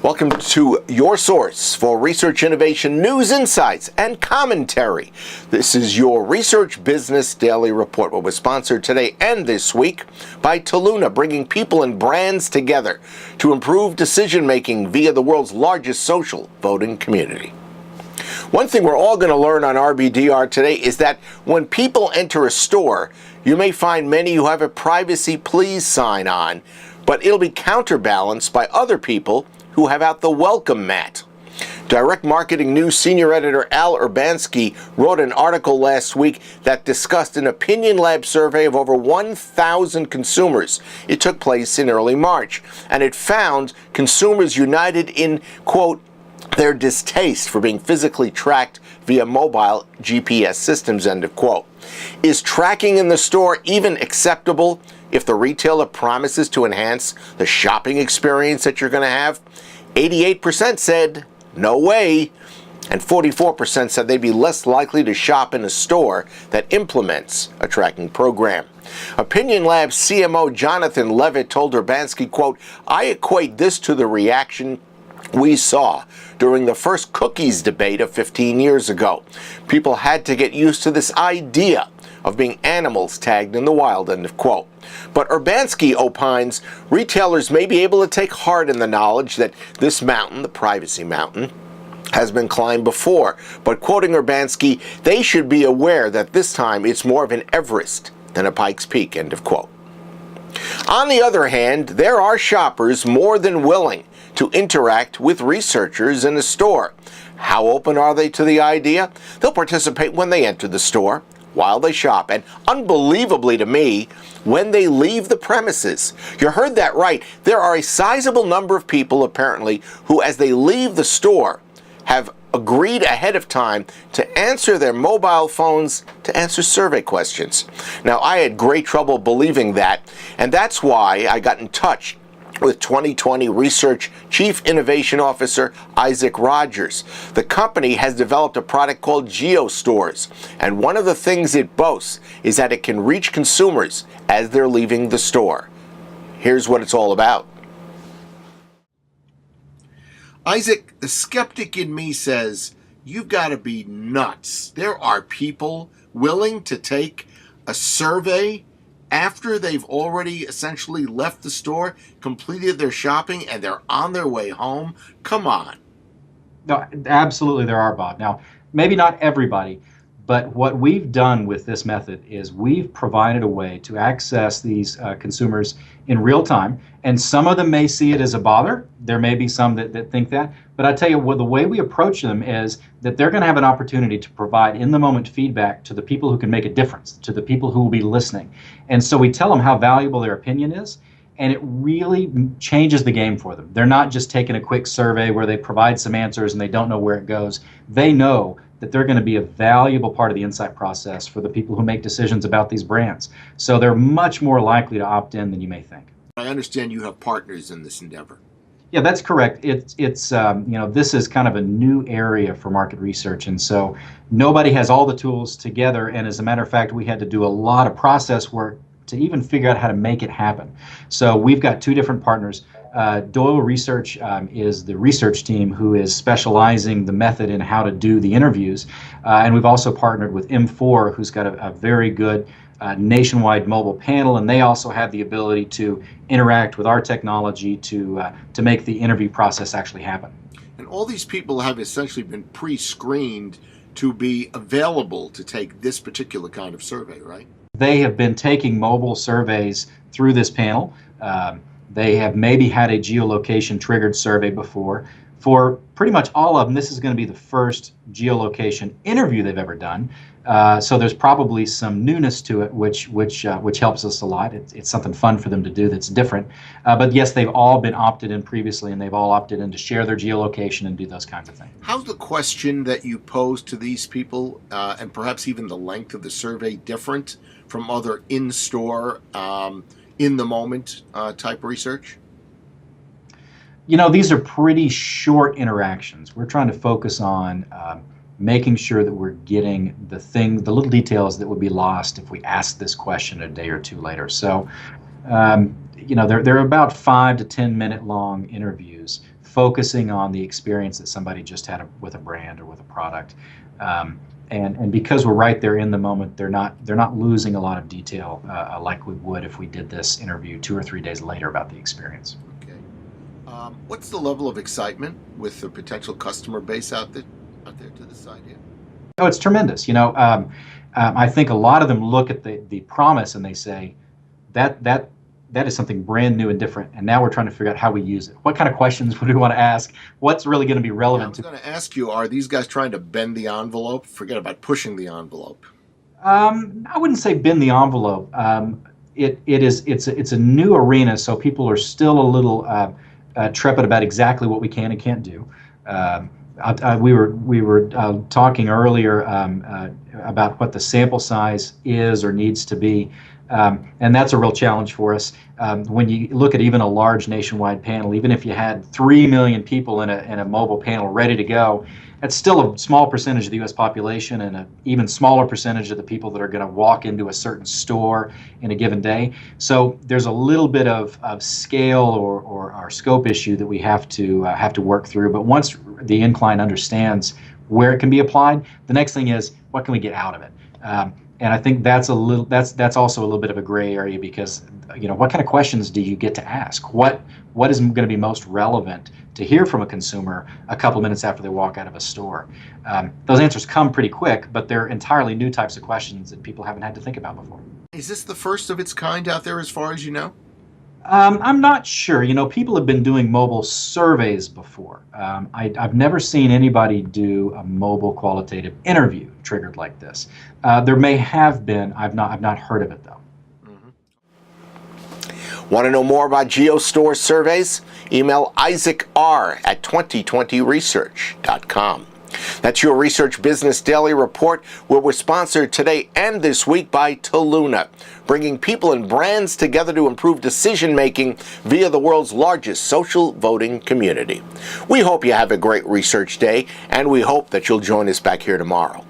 Welcome to your source for research, innovation, news, insights, and commentary. This is your Research Business Daily Report, what was sponsored today and this week by Toluna, bringing people and brands together to improve decision-making via the world's largest social voting community. One thing we're all going to learn on RBDR today is that when people enter a store, you may find many who have a privacy please sign on, but it'll be counterbalanced by other people who have out the welcome mat. Direct Marketing News senior editor Al Urbanski wrote an article last week that discussed an OpinionLab survey of over 1,000 consumers. It took place in early March, and it found consumers united in, quote, their distaste for being physically tracked via mobile GPS systems, end of quote. Is tracking in the store even acceptable if the retailer promises to enhance the shopping experience that you're going to have? 88% said no way, and 44% said they'd be less likely to shop in a store that implements a tracking program. OpinionLab CMO Jonathan Levitt told Urbanski, quote, I equate this to the reaction we saw during the first cookies debate of 15 years ago. People had to get used to this idea of being animals tagged in the wild, end of quote. But Urbanski opines retailers may be able to take heart in the knowledge that this mountain, the privacy mountain, has been climbed before. But quoting Urbanski, they should be aware that this time it's more of an Everest than a Pikes Peak, end of quote. On the other hand, there are shoppers more than willing to interact with researchers in a store. How open are they to the idea? They'll participate when they enter the store, while they shop, and unbelievably to me, when they leave the premises. You heard that right. There are a sizable number of people, apparently, who, as they leave the store, have agreed ahead of time to answer their mobile phones to answer survey questions. Now, I had great trouble believing that, and that's why I got in touch with 2020 Research Chief Innovation Officer Isaac Rogers. The company has developed a product called GeoStores, and one of the things it boasts is that it can reach consumers as they're leaving the store. Here's what it's all about. Isaac, the skeptic in me says, you've got to be nuts. There are people willing to take a survey after they've already essentially left the store, completed their shopping, and they're on their way home. Come on. No, absolutely there are, Bob. Now, maybe not everybody, but what we've done with this method is we've provided a way to access these consumers in real time, and some of them may see it as a bother. There may be some that think that, but I tell you what, the way we approach them is that they're going to have an opportunity to provide in-the-moment feedback to the people who can make a difference, to the people who will be listening. And so we tell them how valuable their opinion is, and it really changes the game for them. They're not just taking a quick survey where they provide some answers and they don't know where it goes. They know that they're going to be a valuable part of the insight process for the people who make decisions about these brands. So they're much more likely to opt in than you may think. I understand you have partners in this endeavor. Yeah, that's correct. It's this is kind of a new area for market research, and so nobody has all the tools together. And as a matter of fact, we had to do a lot of process work to even figure out how to make it happen. So we've got two different partners. Doyle Research is the research team who is specializing the method in how to do the interviews, and we've also partnered with M4, who's got a very good nationwide mobile panel, and they also have the ability to interact with our technology to make the interview process actually happen. And all these people have essentially been pre-screened to be available to take this particular kind of survey, right? They have been taking mobile surveys through this panel. They have maybe had a geolocation triggered survey before. For pretty much all of them, this is going to be the first geolocation interview they've ever done. So there's probably some newness to it, which helps us a lot. It's something fun for them to do that's different. But yes, they've all been opted in previously, and they've all opted in to share their geolocation and do those kinds of things. How's the question that you pose to these people, and perhaps even the length of the survey, different from other in-store, in-the-moment type research? You know, these are pretty short interactions. We're trying to focus on making sure that we're getting the little details that would be lost if we asked this question a day or two later. So, they're about 5 to 10 minute long interviews focusing on the experience that somebody just had with a brand or with a product. And because we're right there in the moment, they're not losing a lot of detail like we would if we did this interview 2 or 3 days later about the experience. Okay. What's the level of excitement with the potential customer base out there to this idea? Oh, it's tremendous. I think a lot of them look at the promise and they say that is something brand new and different, and now we're trying to figure out how we use it. What kind of questions would we want to ask? What's really going to be relevant? I was going to ask you, are these guys trying to bend the envelope? Forget about pushing the envelope. I wouldn't say bend the envelope. It's a new arena, so people are still a little trepid about exactly what we can and can't do. We were talking earlier about what the sample size is or needs to be. And that's a real challenge for us. When you look at even a large nationwide panel, even if you had 3 million people in a mobile panel ready to go, that's still a small percentage of the U.S. population and an even smaller percentage of the people that are going to walk into a certain store in a given day. So there's a little bit of scale or our scope issue that we have to work through. But once the incline understands where it can be applied, the next thing is what can we get out of it. And I think that's also a little bit of a gray area because what kind of questions do you get to ask? What is going to be most relevant to hear from a consumer a couple minutes after they walk out of a store? Those answers come pretty quick, but they're entirely new types of questions that people haven't had to think about before. Is this the first of its kind out there as far as you know? I'm not sure. People have been doing mobile surveys before. I've never seen anybody do a mobile qualitative interview triggered like this. There may have been. I've not heard of it though. Want to know more about GeoStore Surveys? Email isaacr@2020research.com. That's your Research Business Daily Report, where we're sponsored today and this week by Toluna, bringing people and brands together to improve decision-making via the world's largest social voting community. We hope you have a great research day, and we hope that you'll join us back here tomorrow.